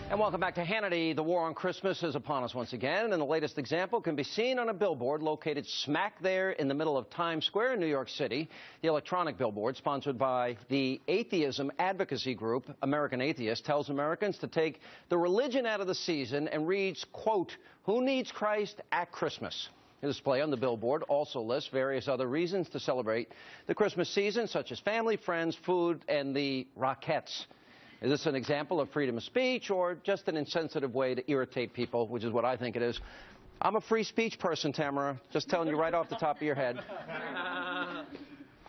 And welcome back to Hannity. The war on Christmas is upon us once again, and the latest example can be seen on a billboard located smack there in the middle of Times Square in New York City. The electronic billboard, sponsored by the atheism advocacy group American Atheist, tells Americans to take the religion out of the season and reads, quote, "Who needs Christ at Christmas?" The display on the billboard also lists various other reasons to celebrate the Christmas season, such as family, friends, food, and the Rockettes. Is this an example of freedom of speech or just an insensitive way to irritate people, which is what I think it is? I'm a free speech person, Tamara, just telling you right off the top of your head.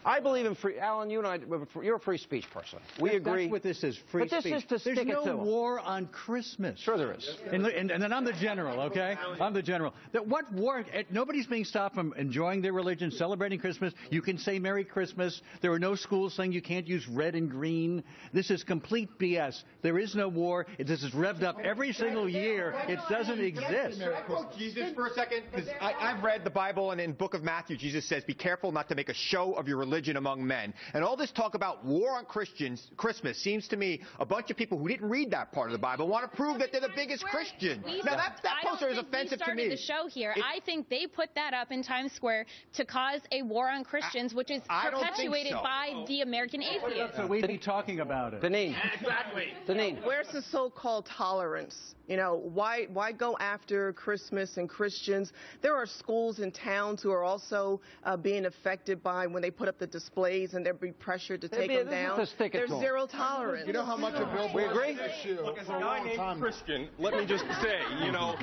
I believe in free... Alan, you and I, you're a free speech person. We agree. That's what this is, free speech. But this is to stick it to them. There's no war on Christmas. Sure there is. And then I'm the general, okay? I'm the general. What war? Nobody's being stopped from enjoying their religion, celebrating Christmas. You can say Merry Christmas. There are no schools saying you can't use red and green. This is complete BS. There is no war. This is revved up every single year. It doesn't exist. I quote Jesus for a second, because I've read the Bible, and in the book of Matthew, Jesus says, be careful not to make a show of your religion among men. And all this talk about war on Christmas seems to me a bunch of people who didn't read that part of the Bible want to prove that they're the biggest Christian. Now that poster is offensive to me. The show here. I think they put that up in Times Square to cause a war on Christians, which is perpetuated by the American atheists. So we'd be talking about it. Deneen. Exactly. Deneen. Where's the so-called tolerance? You know, why go after Christmas and Christians? There are schools and towns who are also being affected by when they put up the displays and they'll be pressured to take them down. There's zero tolerance. You know how much a billboard... We agree? Look, as a guy named Christian, let me just say, you know,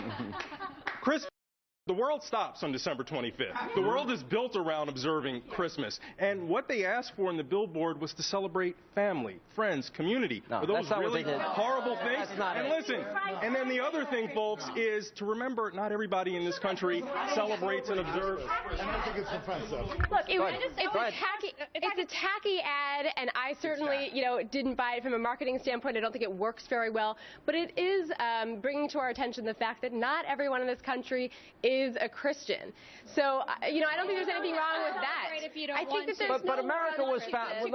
the world stops on December 25th. The world is built around observing Christmas. And what they asked for in the billboard was to celebrate family, friends, community. No, those really horrible things? And listen, and then the other thing, folks, is to remember not everybody in this country celebrates and observes Christmas. And I think it's offensive. Look, it's a tacky ad, and I certainly, didn't buy it from a marketing standpoint. I don't think it works very well. But it is bringing to our attention the fact that not everyone in this country is a Christian. So, I don't think there's anything wrong with that. I think that there's but America was founded.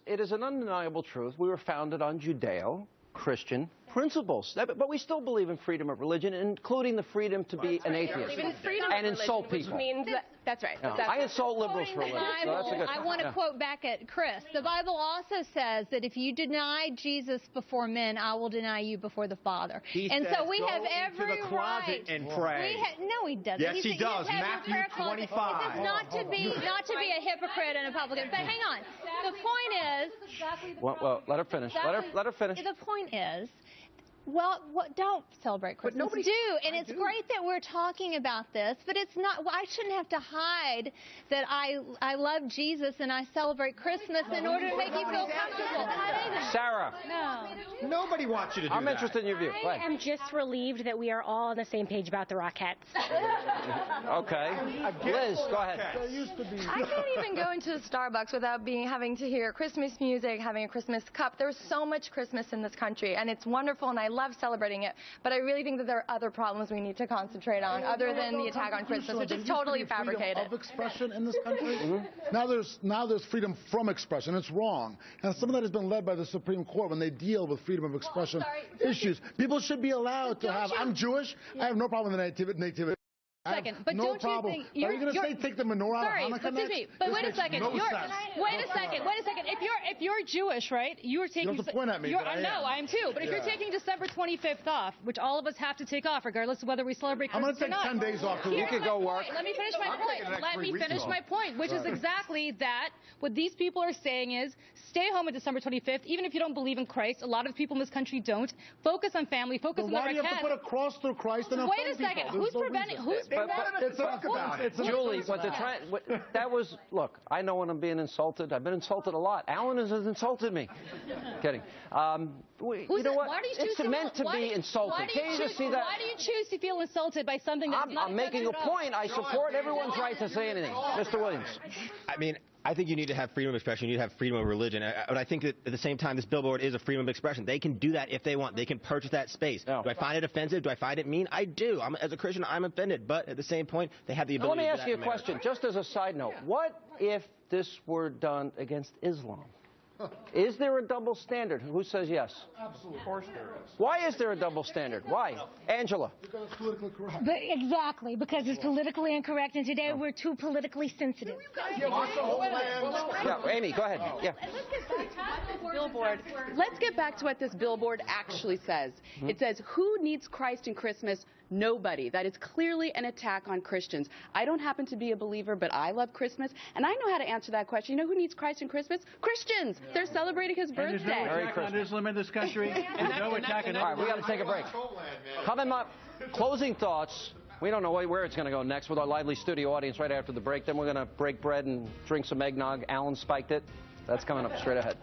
It is an undeniable truth. We were founded on Judeo-Christian principles, but we still believe in freedom of religion, including the freedom to be an atheist and insult people. Which means that's right. No, I insult liberals for a living. So that's a good I want to quote back at Chris. The Bible also says that if you deny Jesus before men, I will deny you before the Father. And so we have every right. Closet and pray. No, he doesn't. Yes, he does. Matthew 25. He says not to be a hypocrite and a publican. But hang on. The point is. Well, let her finish. Let her finish. The point is. Well, don't celebrate Christmas. But nobody and it's great that we're talking about this, but it's not. Well, I shouldn't have to hide that I love Jesus and I celebrate Christmas in order to make you feel comfortable. Sarah. No. Nobody wants you to do that. I'm interested in your view. I am just relieved that we are all on the same page about the Rockettes. Okay. Liz, go ahead. I can't even go into Starbucks without having to hear Christmas music, having a Christmas cup. There's so much Christmas in this country, and it's wonderful, and I love celebrating it. But I really think that there are other problems we need to concentrate on, other than the attack on Christmas, which is totally fabricated. Freedom of expression in this country. Now there's freedom from expression. It's wrong, and some of that has been led by the Supreme Court when they deal with freedom of expression issues. People should be allowed to have. I'm Jewish. I have no problem with the nativity. Second, but no don't problem. you think Are you going to say take the menorah out of Hanukkah next? Me, but wait a second. No wait a second. If you're Jewish, right? You are taking. You don't have to point at me. I am too. But if you're taking December 25th off, which all of us have to take off, regardless of whether we celebrate Christmas or not. I'm going to take 10 days off. You could go work. Let me finish my point. Let me finish my point, which is exactly that. What these people are saying is, stay home on December 25th, even if you don't believe in Christ. A lot of people in this country don't. Focus on family. Focus on the right. Why do you have to put a cross through Christ and wait a second. Who's preventing? Talk about it. Julie, that was, look, I know when I'm being insulted. I've been insulted a lot. Alan has insulted me. Kidding. You know what? It's meant to be insulting. Can't you just see that? Why do you choose to feel insulted by something that's not I'm making a point. I support everyone's right to say anything. Mr. Williams. I mean, I think you need to have freedom of expression. You need to have freedom of religion. But I think that at the same time, this billboard is a freedom of expression. They can do that if they want. They can purchase that space. Do I find it offensive? Do I find it mean? I do. As a Christian, I'm offended. But at the same point, they have the ability to do that. Let me ask you a question, just as a side note. What if this were done against Islam? Is there a double standard? Who says yes? Absolutely. Of course there is. Why is there a double standard? Why? Angela. Because it's politically correct. But exactly, because it's politically incorrect, and today we're too politically sensitive. Yeah, Amy, go ahead. Yeah. Billboard. Let's get back to what this billboard actually says. It says, who needs Christ in Christmas? Nobody. That is clearly an attack on Christians. I don't happen to be a believer, but I love Christmas, and I know how to answer that question. You know who needs Christ in Christmas? Christians. They're celebrating his birthday. And there's no attack on Islam in this country. There's no attack on. All right, we got to take a break. Coming up, closing thoughts. We don't know where it's going to go next with our lively studio audience right after the break. Then we're going to break bread and drink some eggnog. Alan spiked it. That's coming up straight ahead.